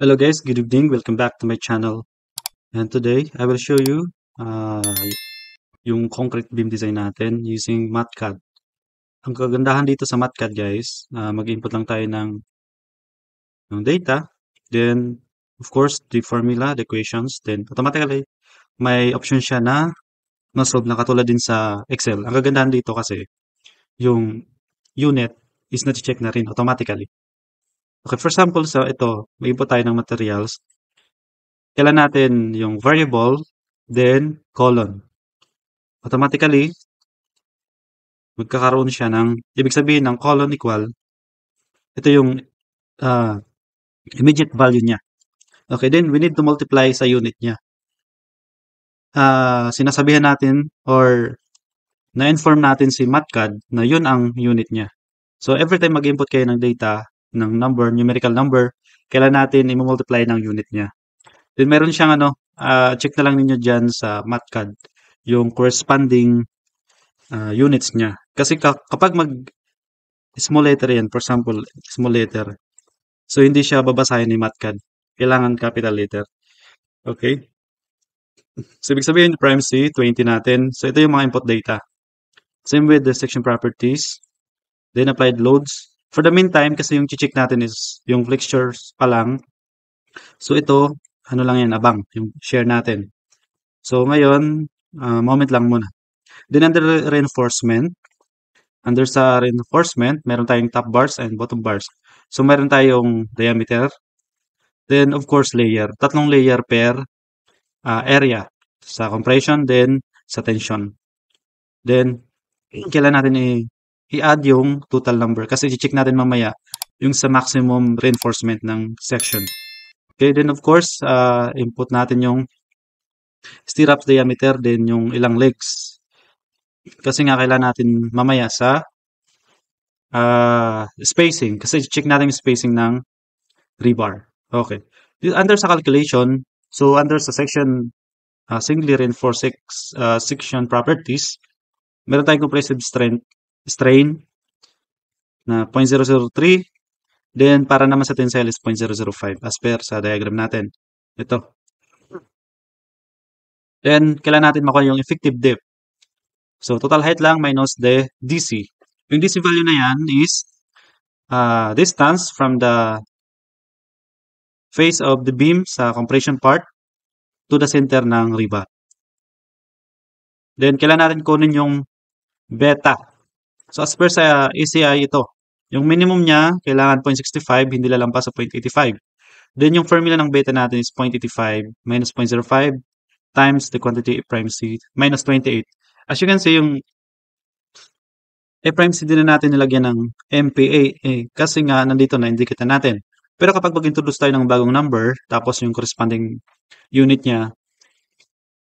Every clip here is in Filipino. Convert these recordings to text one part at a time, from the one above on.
Hello guys, good evening. Welcome back to my channel. And today, I will show you yung concrete beam design natin using MATCAD. Ang kagandahan dito sa MATCAD guys, mag-input lang tayo ng data. Then, of course, the formula, the equations. Then, automatically, may option siya na ma-solve na katulad din sa Excel. Ang kagandahan dito kasi, yung unit is na-check na rin automatically. Okay, for example, sa ito, mag-input tayo ng materials. Kailan natin yung variable, then colon. Automatically, magkakaroon siya ng, ibig sabihin ng colon equal, ito yung ah, immediate value niya. Okay, then we need to multiply sa unit niya. Sinasabihan natin or na-inform natin si MATCAD na yun ang unit niya. So, every time mag-input kayo ng data, ng number, numerical number, kailan natin i-multiply ng unit niya. Then, meron siyang check na lang ninyo dyan sa MATCAD, yung corresponding units niya. Kasi kapag small letter yan, for example, small letter, so hindi siya babasahin ni MATCAD. Kailangan capital letter. Okay? So, ibig sabihin, primacy, 20 natin. So, ito yung mga input data. Same with the section properties. Then, applied loads. For the meantime, kasi yung check natin is yung flexures pa lang. So, ito, ano lang yan, abang, yung share natin. So, ngayon, moment lang muna. Then, under reinforcement, sa reinforcement, meron tayong top bars and bottom bars. So, meron tayong diameter. Then, of course, layer. Tatlong layer per area. Sa compression, then sa tension. Then, kailan natin i-add yung total number. Kasi i-check natin mamaya yung sa maximum reinforcement ng section. Okay, then of course, input natin yung stirrups diameter, then yung ilang legs. Kasi nga kailangan natin mamaya sa spacing. Kasi check natin yung spacing ng rebar. Okay. Under sa calculation, so under sa section singly reinforced section properties, meron tayong compressive strain na 0.003. Then, para naman sa tensile is 0.005 as per sa diagram natin. Ito. Then, kailangan natin makuha yung effective depth. So, total height lang minus the DC. Yung DC value na yan is distance from the face of the beam sa compression part to the center ng rebar. Then, kailangan natin kunin yung beta. So, as per sa ACI ito, yung minimum niya, kailangan 0.65, hindi lalampas sa 0.85. Then, yung formula ng beta natin is 0.85 minus 0.05 times the quantity A prime C minus 28. As you can see, yung A prime C din na natin nilagyan ng MPa kasi nga nandito na indicate na natin. Pero kapag mag-introduce tayo ng bagong number, tapos yung corresponding unit niya,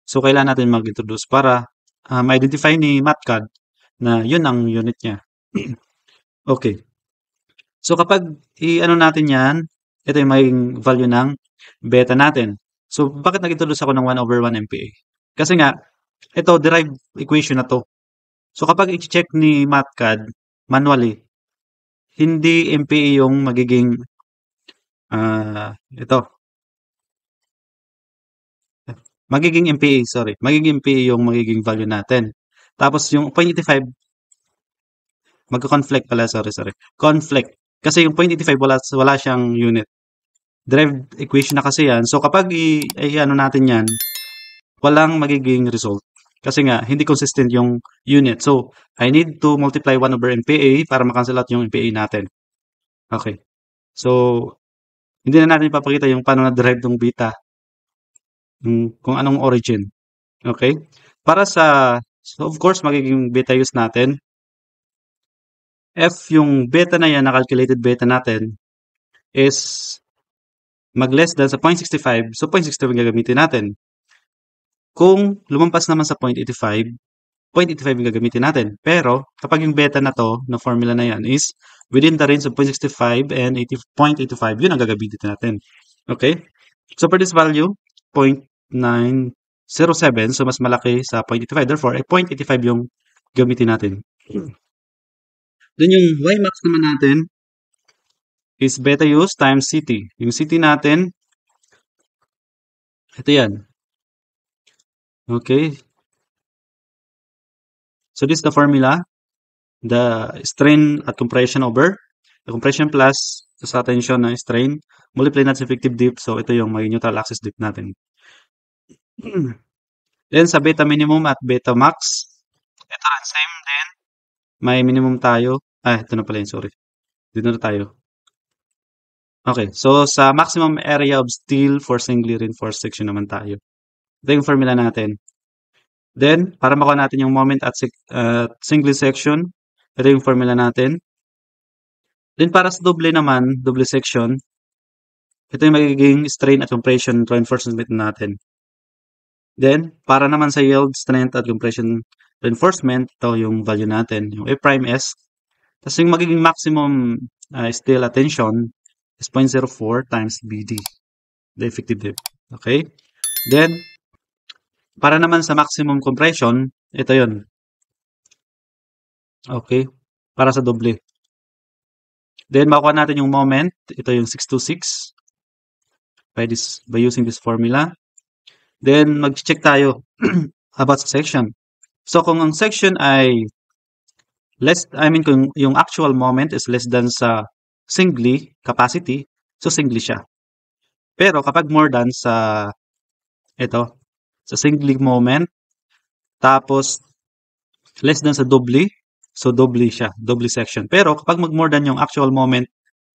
so kailangan natin mag-introduce para ma-identify ni MATCAD na yun ang unit niya. Okay. So kapag i-ano natin yan, ito yung magiging value ng beta natin. So bakit nag-introduce ako ng 1/1 MPa? Kasi nga, ito derived equation na to. So kapag i-check ni MATCAD manually, hindi MPa yung magiging ito. Magiging MPa, sorry. Magiging MPa yung magiging value natin. Tapos yung 0.85, magka-conflict pala, sorry. Conflict. Kasi yung 0.85 wala siyang unit. Derived equation na kasi yan. So kapag i-ano natin yan, walang magiging result. Kasi nga, hindi consistent yung unit. So, I need to multiply 1/MPa para makancel out yung MPa natin. Okay. So, hindi na natin ipapakita yung paano na-derive ng beta. Kung anong origin. Okay? So of course, magiging beta use natin. F yung beta na yan, na calculated beta natin, is mag-less than sa 0.65. So, 0.65 yung gagamitin natin. Kung lumampas naman sa 0.85, 0.85 yung gagamitin natin. Pero, kapag yung beta na to, na formula na yan, is within the range of 0.65 and 0.85, yun ang gagamitin natin. Okay? So, for this value, 0.907, so mas malaki sa 0.85. Therefore, 0.85 yung gamitin natin. Then yung Y max naman natin, is beta use times CT. Yung CT natin, ito yan. Okay. So this is the formula. The strain at compression over the compression plus sa tension na strain. Multiply natin sa effective dip. So ito yung may neutral axis dip natin. Then sa beta minimum at beta max, ito rin same din. May minimum tayo. Ito na pala yun, sorry. Dito na tayo. Okay, so sa maximum area of steel for singly reinforced section naman tayo. Ito yung formula natin. Then, para makuha natin yung moment at singly section, ito yung formula natin. Then, para sa doble naman, doble section, ito yung magiging strain at compression reinforcement natin. Then, para naman sa yield, strength at compression reinforcement, ito yung value natin, yung A prime S. Tapos yung magiging maximum steel at tension is 0.04 times BD, the effective dip. Okay? Then, para naman sa maximum compression, ito yun. Okay? Para sa doble. Then, makuha natin yung moment. Ito yung 626 by using this formula. Then, mag-check tayo about sa section. So, kung ang section ay kung yung actual moment is less than sa singly capacity, so singly siya. Pero kapag more than sa singly moment, tapos less than sa doubly, so doubly siya, doubly section. Pero kapag mag more than yung actual moment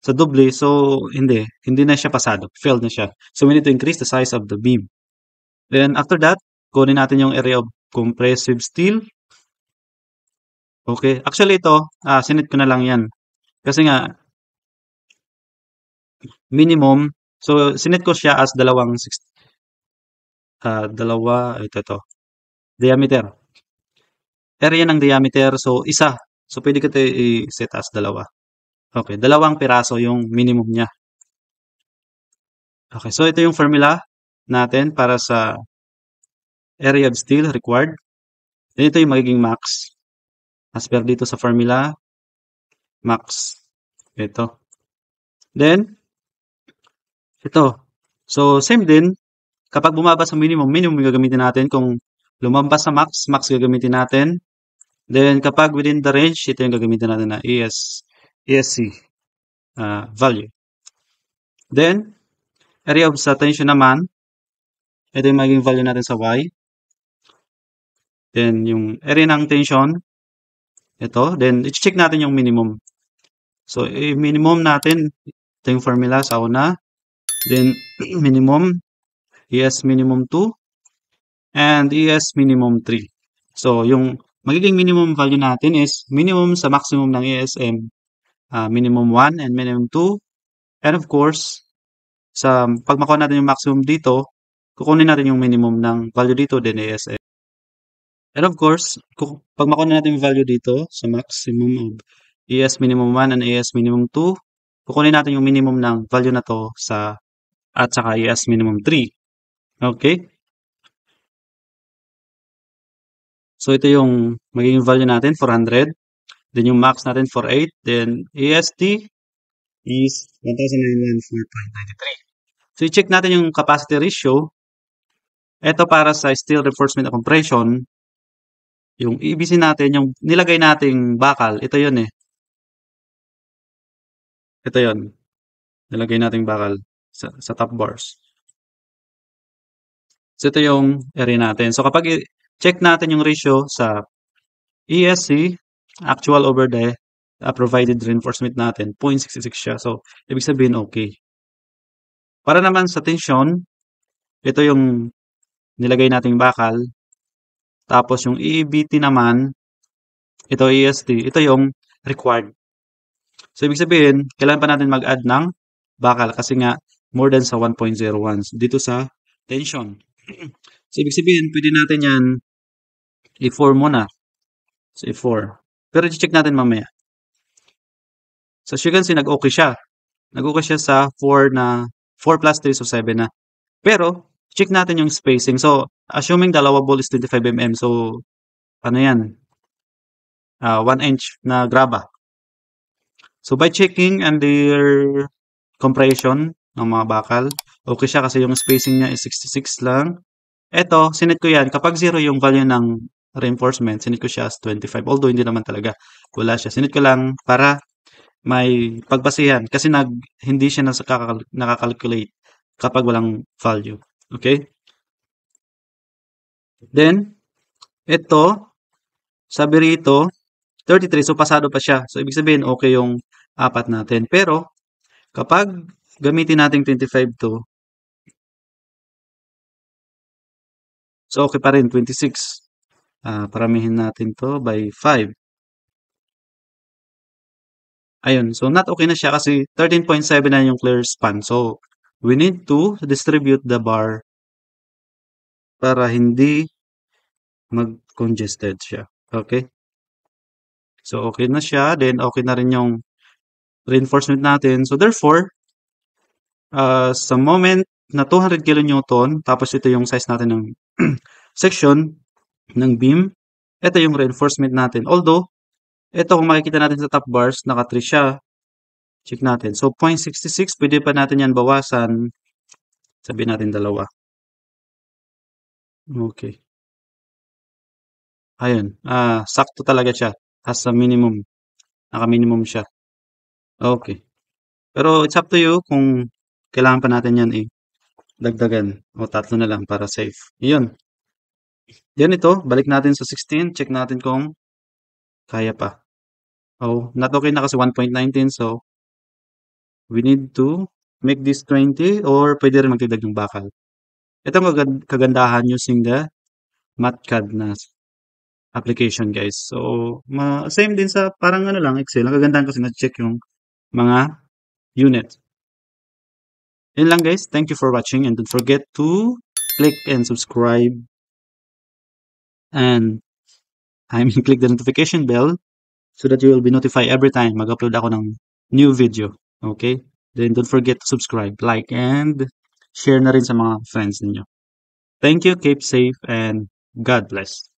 sa doubly, so hindi na siya pasado, failed na siya. So we need to increase the size of the beam. Then after that, kunin natin yung area of compressive steel. Okay, actually ito, sinit ko na lang yan. Kasi nga, minimum, so sinit ko siya as diameter. Area ng diameter, so isa. So pwede ko ito i-set as dalawa. Okay, dalawang piraso yung minimum niya. Okay, so ito yung formula natin para sa area of steel required. Then ito yung magiging max. As per dito sa formula, max. Ito. Then, ito. So, same din. Kapag bumaba sa minimum, minimum yung gagamitin natin. Kung lumampas sa max, max gagamitin natin. Then, kapag within the range, ito yung gagamitin natin na ESC value. Then, area of sa tension naman, ito yung magiging value natin sa Y. Then, yung area ng tension, ito. Then, i-check natin yung minimum. So, minimum natin, ito yung formula sa una. Then, minimum, ES minimum 2, and ES minimum 3. So, yung magiging minimum value natin is minimum sa maximum ng ESM, minimum 1 and minimum 2. And of course, pag makuha natin yung maximum dito, kukunin natin yung minimum ng value dito, then ESM. And of course, pag makuha natin yung value dito sa maximum of ES minimum 1 and ES minimum 2, kukunin natin yung minimum ng value na to at saka ES minimum 3. Okay? So, ito yung magiging value natin, 400. Then, yung max natin, 48. Then, EST is 1,904.93. So, i-check natin yung capacity ratio. Ito para sa steel reinforcement and compression. Yung EBC natin, yung nilagay nating bakal, ito yun eh. Ito yun. Nilagay nating bakal sa top bars. So, ito yung area natin. So, kapag check natin yung ratio sa ESC, actual over the provided reinforcement natin, 0.66 siya. So, ibig sabihin, okay. Para naman sa tension, ito yung nilagay nating bakal. Tapos, yung EBT naman, ito EST, ito yung required. So, ibig sabihin, kailangan pa natin mag-add ng bakal kasi nga more than sa 1.01 dito sa tension. So, ibig sabihin, pwede natin yan i-4 muna. So, i-4. Pero i-check natin mamaya. So, as you can see, nag-okay siya. Nag-okay siya sa 4 plus 3, so 7 na. Pero, check natin yung spacing. So, assuming dalawa ball is 25 mm, so, ano yan? 1 inch na graba. So by checking under compression ng mga bakal, okay siya kasi yung spacing niya is 66 lang. Eto, sinet ko yan. Kapag 0 yung value ng reinforcement, sinet ko siya as 25. Although hindi naman talaga. Wala siya. Sinet ko lang para may pagbasihan. Kasi hindi siya nakakalculate kapag walang value. Okay? Then, ito, sabi rito, 33. So, pasado pa siya. So, ibig sabihin, okay yung apat natin. Pero, kapag gamitin natin 25 to, so okay pa rin, 26. Paramihin natin to by 5. Ayun. So, not okay na siya kasi 13.7 na yung clear span. So, we need to distribute the bar para hindi mag-congested siya. Okay? So, okay na siya. Then, okay na rin yung reinforcement natin. So, therefore, sa moment na 200 kilonewton, tapos ito yung size natin ng section ng beam, ito yung reinforcement natin. Although, ito kung makikita natin sa top bars, naka 3 siya. Check natin. So, 0.66, pwede pa natin yan bawasan. Sabihin natin dalawa. Okay. Ayun. Sakto talaga siya. As a minimum. Naka-minimum siya. Okay. Pero it's up to you kung kailangan pa natin yan dagdagan. O tatlo na lang para safe. Yun. Yan ito. Balik natin sa 16. Check natin kung kaya pa. Oh, not okay na kasi 1.19. So, we need to make this 20 or pwede rin magdagdag ng bakal. Ito ang kagandahan using the MatCAD na application, guys. So, same din sa parang ano lang, Excel. Ang kagandahan kasi na-check yung mga unit. Yun lang, guys. Thank you for watching and don't forget to click and subscribe and click the notification bell so that you will be notified every time mag-upload ako ng new video. Okay? Then don't forget to subscribe, like, and share na rin sa mga friends ninyo. Thank you, keep safe, and God bless.